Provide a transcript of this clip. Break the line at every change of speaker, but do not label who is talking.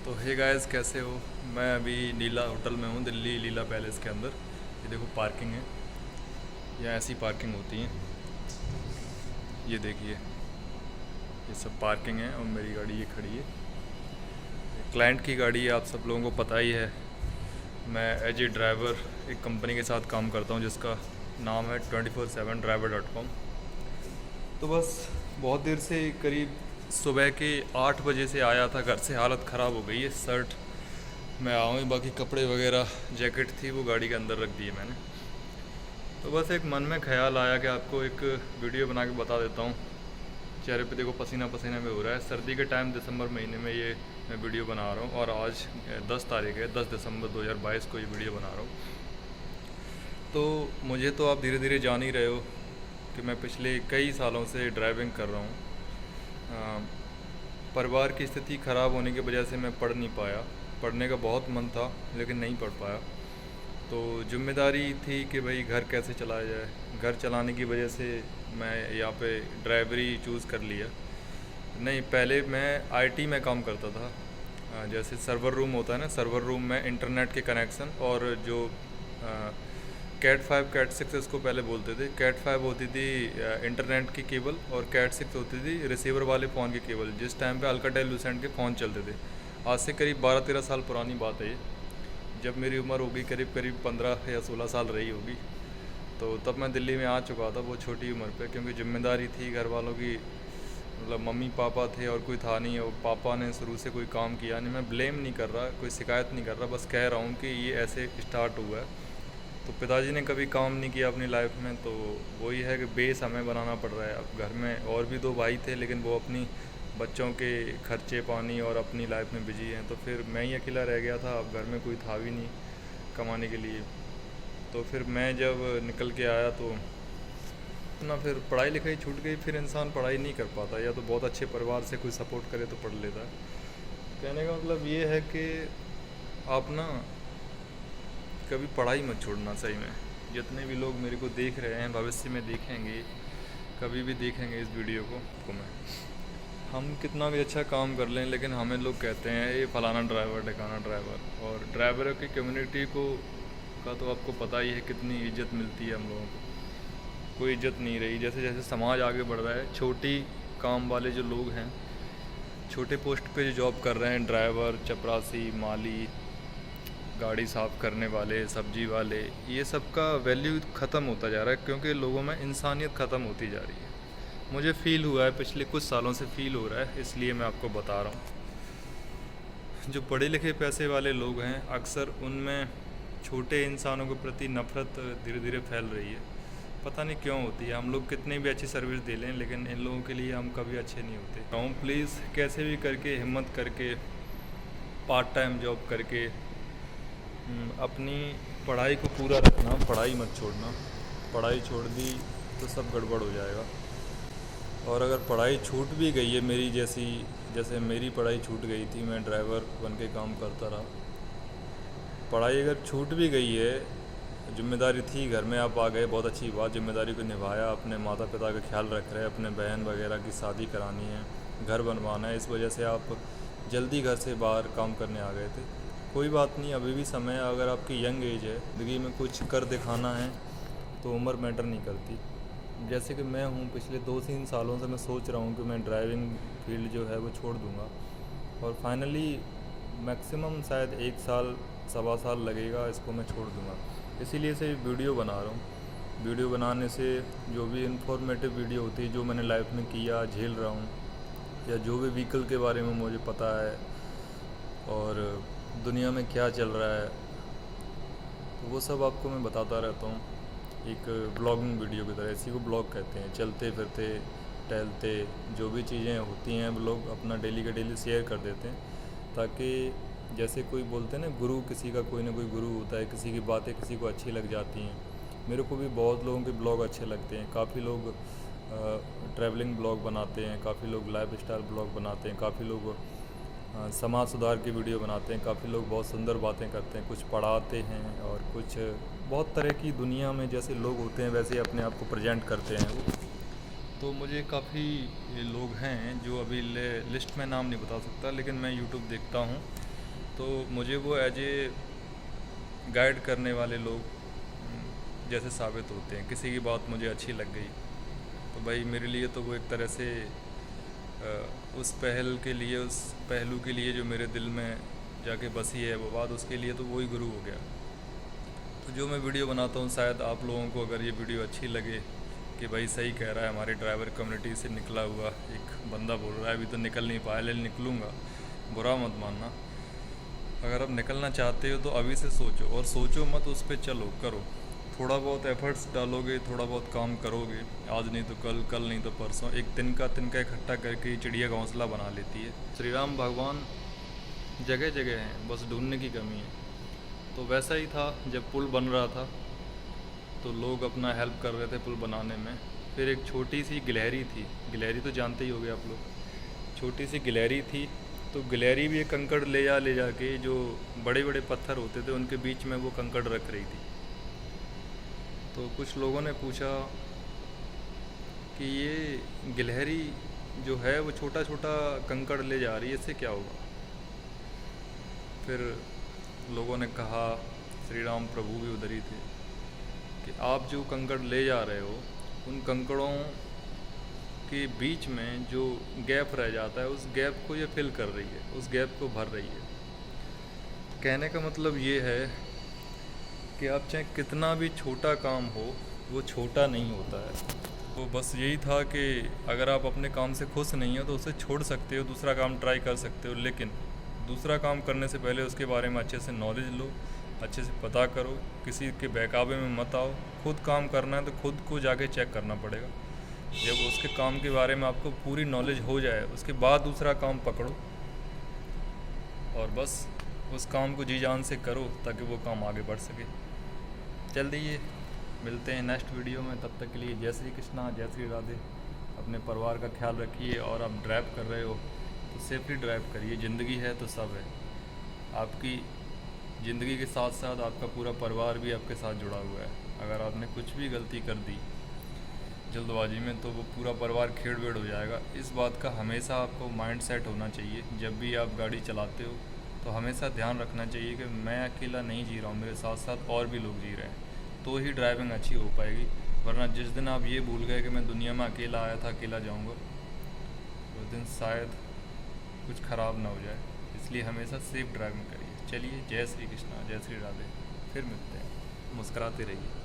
तो hey guys, कैसे हो। मैं अभी लीला होटल में हूँ, दिल्ली लीला पैलेस के अंदर। ये देखो पार्किंग है, यहाँ ऐसी पार्किंग होती है। ये देखिए, ये सब पार्किंग है और मेरी गाड़ी ये खड़ी है। क्लाइंट की गाड़ी है, आप सब लोगों को पता ही है। मैं एज ए ड्राइवर एक कंपनी के साथ काम करता हूँ जिसका नाम है 24/7driver.com। तो बस बहुत देर से, करीब सुबह के 8 बजे से आया था घर से। हालत ख़राब हो गई है। शर्ट मैं आऊँ ही, बाकी कपड़े वगैरह जैकेट थी वो गाड़ी के अंदर रख दी है मैंने। तो बस एक मन में ख्याल आया कि आपको एक वीडियो बना के बता देता हूँ। चेहरे पे देखो पसीना पसीना में हो रहा है। सर्दी के टाइम दिसंबर महीने में ये मैं वीडियो बना रहा हूँ और आज 10 तारीख है, 10 दिसंबर 2022 को ये वीडियो बना रहा हूँ। तो मुझे तो आप धीरे धीरे जान ही रहे हो कि मैं पिछले कई सालों से ड्राइविंग कर रहा हूँ। परिवार की स्थिति ख़राब होने की वजह से मैं पढ़ नहीं पाया। पढ़ने का बहुत मन था लेकिन नहीं पढ़ पाया। तो जिम्मेदारी थी कि भाई घर कैसे चलाया जाए। घर चलाने की वजह से मैं यहाँ पे ड्राइवरी चूज़ कर लिया। नहीं, पहले मैं आईटी में काम करता था। जैसे सर्वर रूम होता है ना, सर्वर रूम में इंटरनेट के कनेक्शन और जो कैट 5 कैट 6 इसको पहले बोलते थे। कैट 5 होती थी इंटरनेट की केबल और कैट 6 होती थी रिसीवर वाले फ़ोन की केबल। जिस टाइम पे अल्काटेल लूसेंट के फ़ोन चलते थे, आज से करीब 12-13 साल पुरानी बात है ये। जब मेरी उम्र होगी करीब करीब 15 या 16 साल रही होगी, तो तब मैं दिल्ली में आ चुका था बहुत छोटी उम्र पे, क्योंकि ज़िम्मेदारी थी घर वालों की। मतलब मम्मी पापा थे और कोई था नहीं, और पापा ने शुरू से कोई काम किया नहीं। मैं ब्लेम नहीं कर रहा, कोई शिकायत नहीं कर रहा, बस कह रहा हूँ कि ये ऐसे स्टार्ट हुआ है। तो पिताजी ने कभी काम नहीं किया अपनी लाइफ में, तो वही है कि बेस हमें बनाना पड़ रहा है। अब घर में और भी 2 भाई थे लेकिन वो अपनी बच्चों के खर्चे पानी और अपनी लाइफ में बिजी हैं। तो फिर मैं ही अकेला रह गया था। अब घर में कोई था भी नहीं कमाने के लिए। तो फिर मैं जब निकल के आया तो ना, फिर पढ़ाई लिखाई छूट गई। फिर इंसान पढ़ाई नहीं कर पाता, या तो बहुत अच्छे परिवार से कोई सपोर्ट करे तो पढ़ लेता है। कहने का मतलब ये है कि आप ना कभी पढ़ाई मत छोड़ना। सही में जितने भी लोग मेरे को देख रहे हैं, भविष्य में देखेंगे, कभी भी देखेंगे इस वीडियो को मैं, हम कितना भी अच्छा काम कर लें लेकिन हमें लोग कहते हैं ये फलाना ड्राइवर ढिकाना ड्राइवर। और ड्राइवरों की कम्युनिटी को का तो आपको पता ही है कितनी इज्जत मिलती है हम लोगों को। कोई इज्जत नहीं रही। जैसे जैसे समाज आगे बढ़ रहा है, छोटी काम वाले जो लोग हैं, छोटे पोस्ट पे जो जॉब कर रहे हैं, ड्राइवर, चपरासी, माली, गाड़ी साफ़ करने वाले, सब्जी वाले, ये सब का वैल्यू ख़त्म होता जा रहा है, क्योंकि लोगों में इंसानियत ख़त्म होती जा रही है। मुझे फ़ील हुआ है, पिछले कुछ सालों से फ़ील हो रहा है, इसलिए मैं आपको बता रहा हूँ। जो पढ़े लिखे पैसे वाले लोग हैं, अक्सर उनमें छोटे इंसानों के प्रति नफ़रत धीरे धीरे फैल रही है। पता नहीं क्यों होती है। हम लोग कितनी भी अच्छी सर्विस दे लें लेकिन इन लोगों के लिए हम कभी अच्छे नहीं होते। तो प्लीज़ कैसे भी करके, हिम्मत करके, पार्ट टाइम जॉब करके अपनी पढ़ाई को पूरा रखना। पढ़ाई मत छोड़ना। पढ़ाई छोड़ दी तो सब गड़बड़ हो जाएगा। और अगर पढ़ाई छूट भी गई है मेरी जैसी, जैसे मेरी पढ़ाई छूट गई थी, मैं ड्राइवर बन के काम करता रहा। पढ़ाई अगर छूट भी गई है, जिम्मेदारी थी, घर में आप आ गए, बहुत अच्छी बात, जिम्मेदारी को निभाया, अपने माता पिता का ख्याल रख रहे हैं, अपने बहन वगैरह की शादी करानी है, घर बनवाना है, इस वजह से आप जल्दी घर से बाहर काम करने आ गए थे। कोई बात नहीं, अभी भी समय है। अगर आपकी यंग एज है, ज़िंदगी में कुछ कर दिखाना है, तो उम्र मैटर नहीं करती। जैसे कि मैं हूँ, पिछले 2-3 सालों से मैं सोच रहा हूँ कि मैं ड्राइविंग फील्ड जो है वो छोड़ दूँगा, और फाइनली मैक्सिमम शायद 1 साल, सवा साल लगेगा, इसको मैं छोड़ दूँगा। इसीलिए से वीडियो बना रहा हूँ। वीडियो बनाने से जो भी इन्फॉर्मेटिव वीडियो होती है, जो मैंने लाइफ में किया, झेल रहा हूँ, या जो भी व्हीकल के बारे में मुझे पता है और दुनिया में क्या चल रहा है, तो वो सब आपको मैं बताता रहता हूँ। एक ब्लॉगिंग वीडियो की तरह, इसी को ब्लॉग कहते हैं। चलते फिरते, टहलते, जो भी चीज़ें होती हैं, लोग अपना डेली का डेली शेयर कर देते हैं, ताकि जैसे कोई बोलते हैं ना, गुरु, किसी का कोई ना कोई गुरु होता है, किसी की बातें किसी को अच्छी लग जाती हैं। मेरे को भी बहुत लोगों के ब्लॉग अच्छे लगते हैं। काफ़ी लोग ट्रैवलिंग ब्लॉग बनाते हैं, काफ़ी लोग लाइफ स्टाइल ब्लॉग बनाते हैं, काफ़ी लोग समाज सुधार की वीडियो बनाते हैं, काफ़ी लोग बहुत सुंदर बातें करते हैं, कुछ पढ़ाते हैं, और कुछ बहुत तरह की, दुनिया में जैसे लोग होते हैं वैसे अपने आप को प्रेजेंट करते हैं वो। तो मुझे काफ़ी लोग हैं जो अभी लिस्ट में नाम नहीं बता सकता, लेकिन मैं यूट्यूब देखता हूँ तो मुझे वो एज ए गाइड करने वाले लोग जैसे साबित होते हैं। किसी की बात मुझे अच्छी लग गई तो भाई मेरे लिए तो वो एक तरह से उस पहल के लिए, उस पहलू के लिए जो मेरे दिल में जाके बसी है वो बात, उसके लिए तो वही गुरु हो गया। तो जो मैं वीडियो बनाता हूँ, शायद आप लोगों को अगर ये वीडियो अच्छी लगे कि भाई सही कह रहा है, हमारे ड्राइवर कम्युनिटी से निकला हुआ एक बंदा बोल रहा है, अभी तो निकल नहीं पाया लेकिन निकलूँगा, बुरा मत मानना। अगर आप निकलना चाहते हो तो अभी से सोचो, और सोचो मत, उस पर चलो, करो। थोड़ा बहुत एफर्ट्स डालोगे, थोड़ा बहुत काम करोगे, आज नहीं तो कल, कल नहीं तो परसों, एक तिनका तिनका इकट्ठा करके चिड़िया घोंसला बना लेती है। श्री राम भगवान जगह जगह हैं, बस ढूंढने की कमी है। तो वैसा ही था जब पुल बन रहा था तो लोग अपना हेल्प कर रहे थे पुल बनाने में। फिर एक छोटी सी गिलहरी थी, गिलहरी तो जानते ही होगे आप लोग, छोटी सी गिलहरी थी। तो गिलहरी भी एक कंकड़ ले जाके जो बड़े बड़े पत्थर होते थे उनके बीच में वो कंकड़ रख रही थी। तो कुछ लोगों ने पूछा कि ये गिलहरी जो है वो छोटा छोटा कंकड़ ले जा रही है, इससे क्या होगा। फिर लोगों ने कहा, श्री राम प्रभु भी उधर ही थे, कि आप जो कंकड़ ले जा रहे हो उन कंकड़ों के बीच में जो गैप रह जाता है उस गैप को ये फिल कर रही है, उस गैप को भर रही है। कहने का मतलब ये है कि आप चाहे कितना भी छोटा काम हो वो छोटा नहीं होता है। तो बस यही था कि अगर आप अपने काम से खुश नहीं हो तो उसे छोड़ सकते हो, दूसरा काम ट्राई कर सकते हो, लेकिन दूसरा काम करने से पहले उसके बारे में अच्छे से नॉलेज लो, अच्छे से पता करो, किसी के बहकावे में मत आओ। खुद काम करना है तो खुद को जाके चेक करना पड़ेगा। जब उसके काम के बारे में आपको पूरी नॉलेज हो जाए उसके बाद दूसरा काम पकड़ो, और बस उस काम को जी जान से करो ताकि वो काम आगे बढ़ सके। जल्दी ये मिलते हैं नेक्स्ट वीडियो में, तब तक के लिए जय श्री कृष्णा, जय श्री राधे। अपने परिवार का ख्याल रखिए, और आप ड्राइव कर रहे हो तो सेफली ड्राइव करिए। ज़िंदगी है तो सब है, आपकी ज़िंदगी के साथ साथ आपका पूरा परिवार भी आपके साथ जुड़ा हुआ है। अगर आपने कुछ भी गलती कर दी जल्दबाजी में तो वो पूरा परिवार खेड़ वेड़ हो जाएगा। इस बात का हमेशा आपको माइंड सेट होना चाहिए। जब भी आप गाड़ी चलाते हो तो हमेशा ध्यान रखना चाहिए कि मैं अकेला नहीं जी रहा हूँ, मेरे साथ साथ और भी लोग जी रहे हैं, तो ही ड्राइविंग अच्छी हो पाएगी। वरना जिस दिन आप ये भूल गए कि मैं दुनिया में अकेला आया था, अकेला जाऊँगा, उस दिन शायद कुछ ख़राब ना हो जाए। इसलिए हमेशा सेफ ड्राइविंग करिए। चलिए, जय श्री कृष्णा, जय श्री राधे। फिर मिलते हैं, मुस्कुराते रहिए।